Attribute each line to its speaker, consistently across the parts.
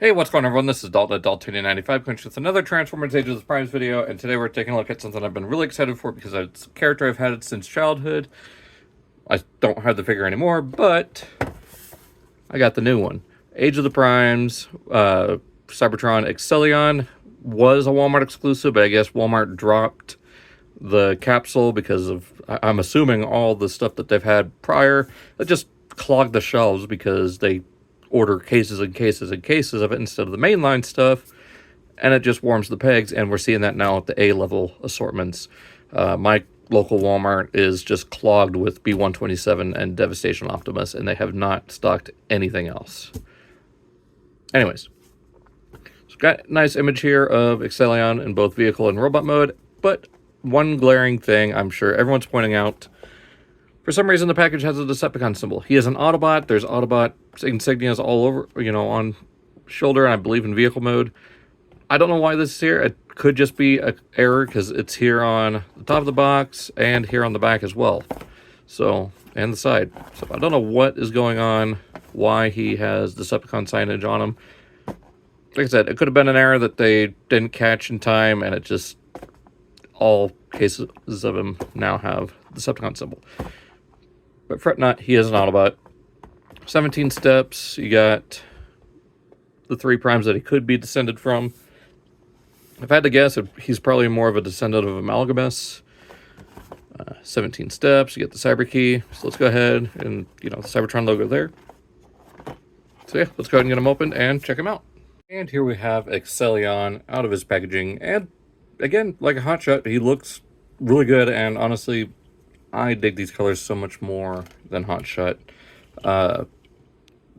Speaker 1: Hey, what's going on, everyone? This is Dalton at Dalton95 Quench with another Transformers Age of the Primes video, and today we're taking a look at something I've been really excited for because it's a character I've had since childhood. I don't have the figure anymore, but I got the new one. Age of the Primes, Cybertron Excellion was a Walmart exclusive, but I guess Walmart dropped the capsule because of, I'm assuming, all the stuff that they've had prior. It just clogged the shelves because they order cases and cases and cases of it instead of the mainline stuff, and it just warms the pegs, and we're seeing that now at the A-level assortments. My local Walmart is just clogged with B-127 and Devastation Optimus, and they have not stocked anything else. Anyways, so got a nice image here of Excellion in both vehicle and robot mode, but one glaring thing I'm sure everyone's pointing out: for some reason, the package has a Decepticon symbol. He is an Autobot. There's Autobot insignias all over, on shoulder, and I believe in vehicle mode. I don't know why this is here. It could just be an error because it's here on the top of the box and here on the back as well. So, and the side. So I don't know what is going on, why he has Decepticon signage on him. Like I said, it could have been an error that they didn't catch in time, and it just, all cases of him now have the Decepticon symbol. But fret not, he is an Autobot. 17 steps. You got the 3 primes that he could be descended from. If I had to guess, he's probably more of a descendant of Amalgamus. 17 steps. You get the Cyber Key. So let's go ahead and, the Cybertron logo there. So yeah, let's go ahead and get him opened and check him out. And here we have Excellion out of his packaging. And again, like a hotshot, he looks really good, and honestly, I dig these colors so much more than Hotshot.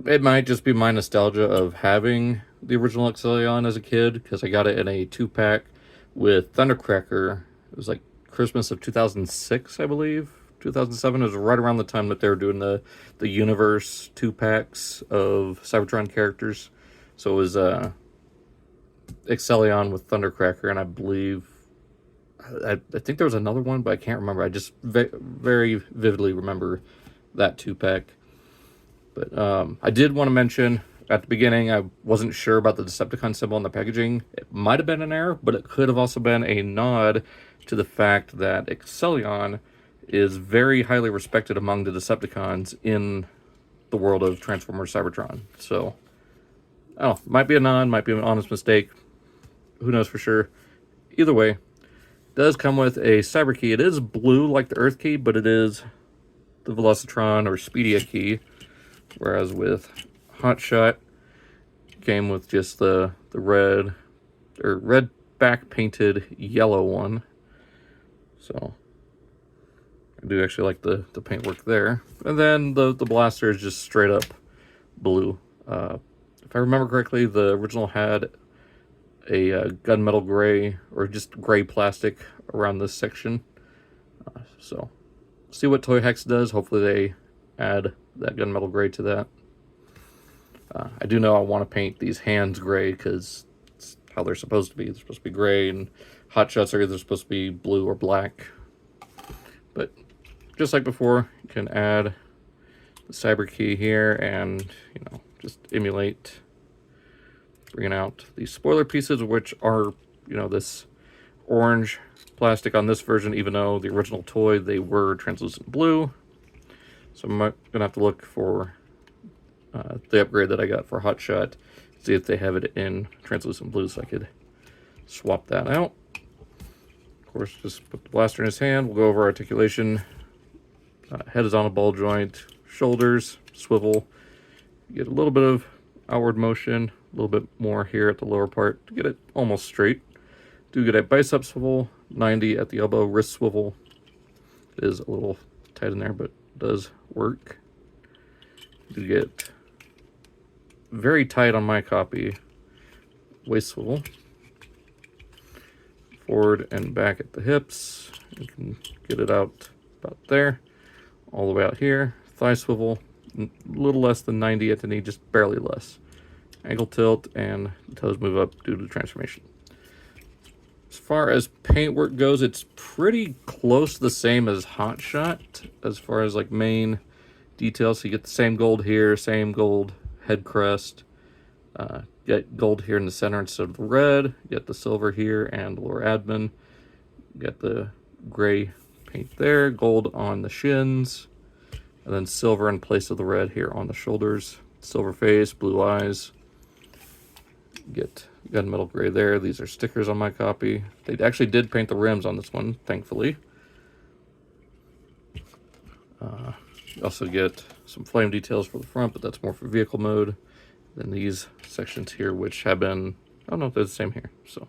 Speaker 1: It might just be my nostalgia of having the original Excellion as a kid, because I got it in a 2-pack with Thundercracker. It was like Christmas of 2006, I believe. 2007. It was right around the time that they were doing the Universe 2-packs of Cybertron characters. So it was Excellion with Thundercracker, and I believe... I think there was another one, but I can't remember. I just very vividly remember that 2-pack. But I did want to mention at the beginning, I wasn't sure about the Decepticon symbol on the packaging. It might have been an error, but it could have also been a nod to the fact that Excellion is very highly respected among the Decepticons in the world of Transformers Cybertron. So, I don't know, might be a nod, might be an honest mistake. Who knows for sure. Either way, does come with a Cyber Key. It is blue like the Earth Key, but it is the Velocitron or Speedia Key, whereas with Hotshot, came with just the red back painted yellow one. So I do actually like the paintwork there. And then the blaster is just straight up blue. If I remember correctly, the original had a gunmetal gray or just gray plastic around this section. So see what Toy Hex does. Hopefully they add that gunmetal gray to that. I do know I want to paint these hands gray because it's how they're supposed to be. They're supposed to be gray, and Hotshots are either supposed to be blue or black. But just like before, you can add the Cyber Key here and, just emulate bringing out these spoiler pieces, which are, this orange plastic on this version, even though the original toy, they were translucent blue. So I'm going to have to look for the upgrade that I got for Hotshot, see if they have it in translucent blue so I could swap that out. Of course, just put the blaster in his hand. We'll go over articulation. Head is on a ball joint. Shoulders, swivel. You get a little bit of outward motion. A little bit more here at the lower part to get it almost straight. Do get a bicep swivel, 90 at the elbow, wrist swivel. It is a little tight in there, but it does work. You get very tight on my copy, waist swivel. Forward and back at the hips. You can get it out about there, all the way out here. Thigh swivel, a little less than 90 at the knee, just barely less. Ankle tilt, and the toes move up due to the transformation. As far as paintwork goes, it's pretty close to the same as Hotshot as far as like main details. So you get the same gold here, same gold head crest, Get gold here in the center instead of the red. Get the silver here and lower admin. Get the gray paint there. Gold on the shins. And then silver in place of the red here on the shoulders. Silver face, blue eyes. Get gunmetal gray there. These are stickers on my copy. They actually did paint the rims on this one, thankfully. You also get some flame details for the front, but that's more for vehicle mode. Then these sections here, which have been, I don't know if they're the same here. So,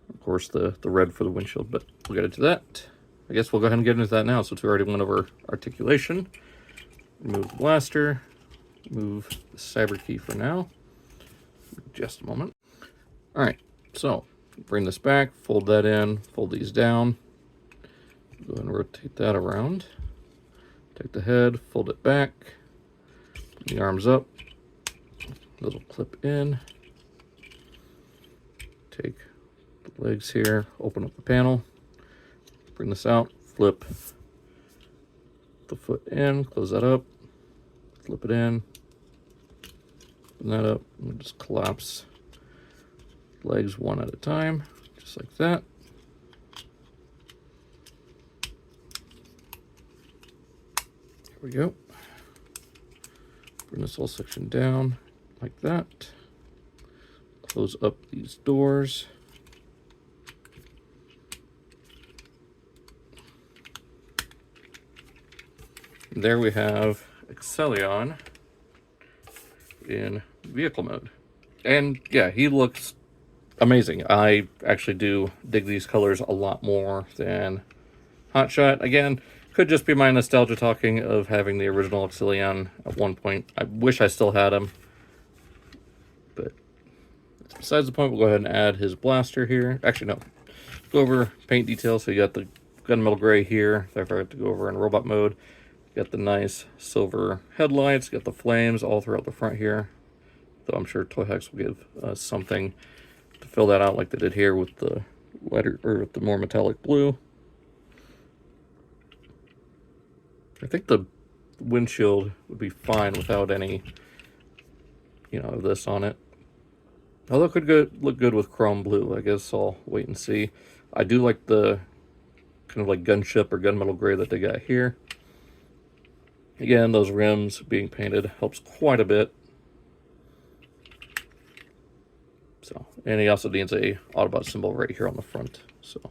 Speaker 1: of course, the red for the windshield, but we'll get into that. I guess we'll go ahead and get into that now, since we already went over articulation. Remove the blaster. Move the cyber key for now. Just a moment. All right, so bring this back, fold that in, fold these down. Go ahead and rotate that around. Take the head, fold it back. Put the arms up. Little clip in. Take the legs here, open up the panel. Bring this out, flip the foot in, close that up, flip it in, open that up, and just collapse legs one at a time, just like that. Here we go. Bring this whole section down like that. Close up these doors. And there we have Excellion in vehicle mode. And yeah, he looks amazing. I actually do dig these colors a lot more than Hotshot. Again, could just be my nostalgia talking of having the original Excellion at one point. I wish I still had him. But besides the point, we'll go ahead and add his blaster here. Actually, no. Go over paint details. So you got the gunmetal gray here. I forgot to go over in robot mode. Got the nice silver headlights, got the flames all throughout the front here. Though I'm sure Toy Hacks will give us something to fill that out like they did here with the lighter, or with the more metallic blue. I think the windshield would be fine without any, of this on it. Although it could look good with chrome blue. I guess I'll wait and see. I do like the kind of like gunship or gunmetal gray that they got here. Again, those rims being painted helps quite a bit. So, and he also needs a Autobot symbol right here on the front. So,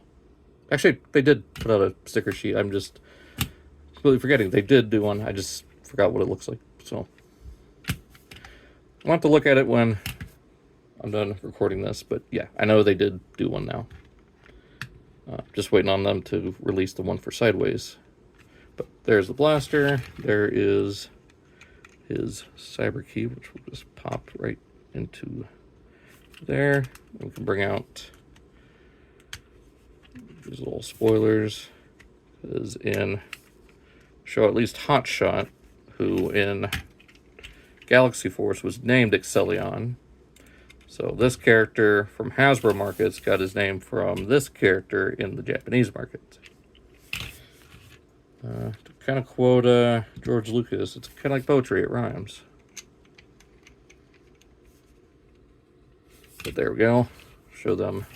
Speaker 1: actually, they did put out a sticker sheet. I'm just completely forgetting. They did do one. I just forgot what it looks like. So, I'll have to look at it when I'm done recording this. But yeah, I know they did do one now. Just waiting on them to release the one for Sideways. But there's the blaster. There is his cyber key, which will just pop right into there. And we can bring out these little spoilers. Is in show at least Hotshot, who in Galaxy Force was named Excellion. So this character from Hasbro markets got his name from this character in the Japanese market. To kind of quote George Lucas, it's kind of like poetry, it rhymes. But there we go. Show them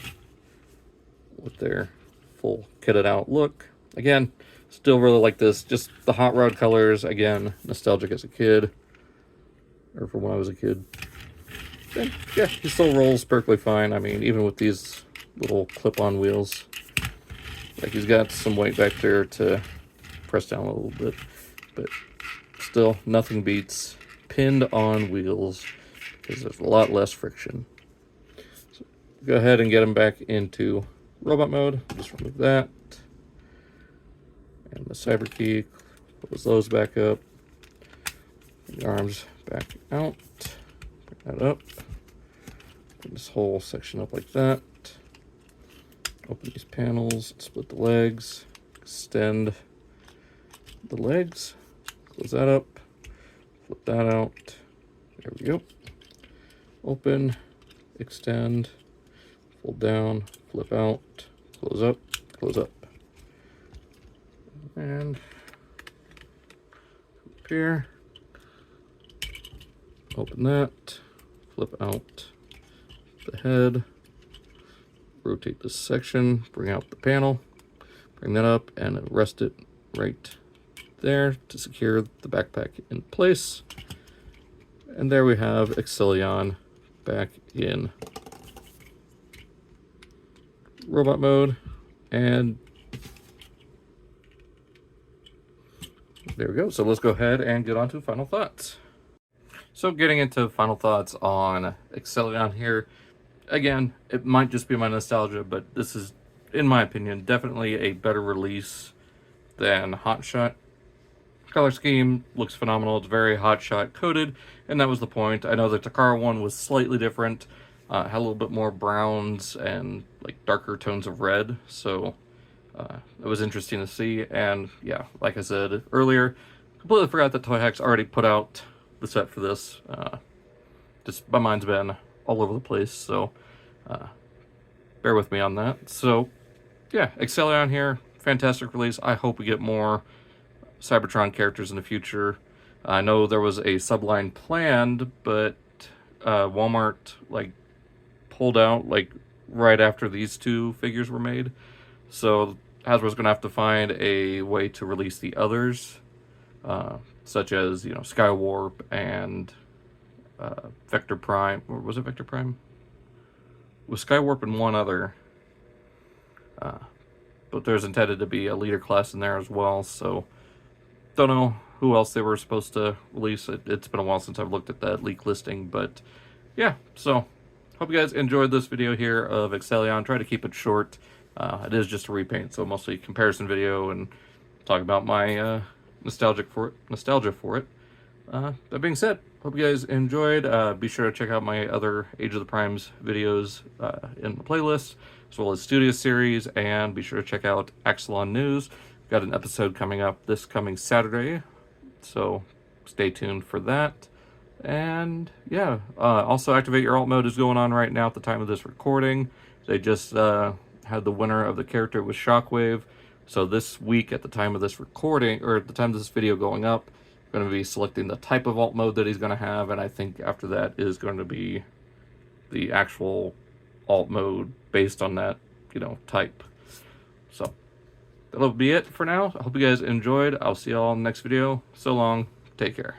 Speaker 1: with their full kitted out look. Again, still really like this. Just the hot rod colors. Again, nostalgic as a kid. Or from when I was a kid. And yeah, he still rolls perfectly fine. I mean, even with these little clip-on wheels. Like, he's got some weight back there to press down a little bit, but still nothing beats pinned on wheels because there's a lot less friction. So go ahead and get them back into robot mode. Just remove that and the cyber key, close those back up, the arms back out, bring that up, bring this whole section up like that, open these panels, split the legs, extend the legs, close that up, flip that out, there we go, open, extend, fold down, flip out, close up, and up here, Open that, flip out the head, rotate this section, bring out the panel, bring that up, and rest it right there to secure the backpack in place. And there we have Excellion back in robot mode. And there we go. So let's go ahead and get on to final thoughts. So getting into final thoughts on Excellion here. Again, it might just be my nostalgia, but this is, in my opinion, definitely a better release than Hotshot. Color scheme looks phenomenal. It's very Hotshot coded, and that was the point. I know the Takara one was slightly different. Had a little bit more browns and like darker tones of red, so it was interesting to see. And yeah, like I said earlier, completely forgot that Toy Hacks already put out the set for this. Just my mind's been all over the place, so bear with me on that. So yeah, Excellion here, fantastic release. I hope we get more Cybertron characters in the future. I know there was a subline planned, but Walmart like pulled out like right after these two figures were made, so Hasbro's gonna have to find a way to release the others, such as, you know, Skywarp and Vector Prime. Or was it Vector Prime? It was Skywarp and one other, but there's intended to be a leader class in there as well, so don't know who else they were supposed to release. It's been a while since I've looked at that leak listing, but yeah, so hope you guys enjoyed this video here of Excellion. Try to keep it short. It is just a repaint, so mostly comparison video and talk about my nostalgia for it. That being said, hope you guys enjoyed. Be sure to check out my other Age of the Primes videos in the playlist, as well as Studio Series, and be sure to check out Excellion News. Got an episode coming up this coming Saturday, so stay tuned for that. And yeah, also Activate Your Alt Mode is going on right now at the time of this recording. They just had the winner of the character with Shockwave. So this week, at the time of this recording, or at the time of this video going up, I'm going to be selecting the type of alt mode that he's going to have, and I think after that is going to be the actual alt mode based on that, you know, type. So that'll be it for now. I hope you guys enjoyed. I'll see y'all in the next video. So long. Take care.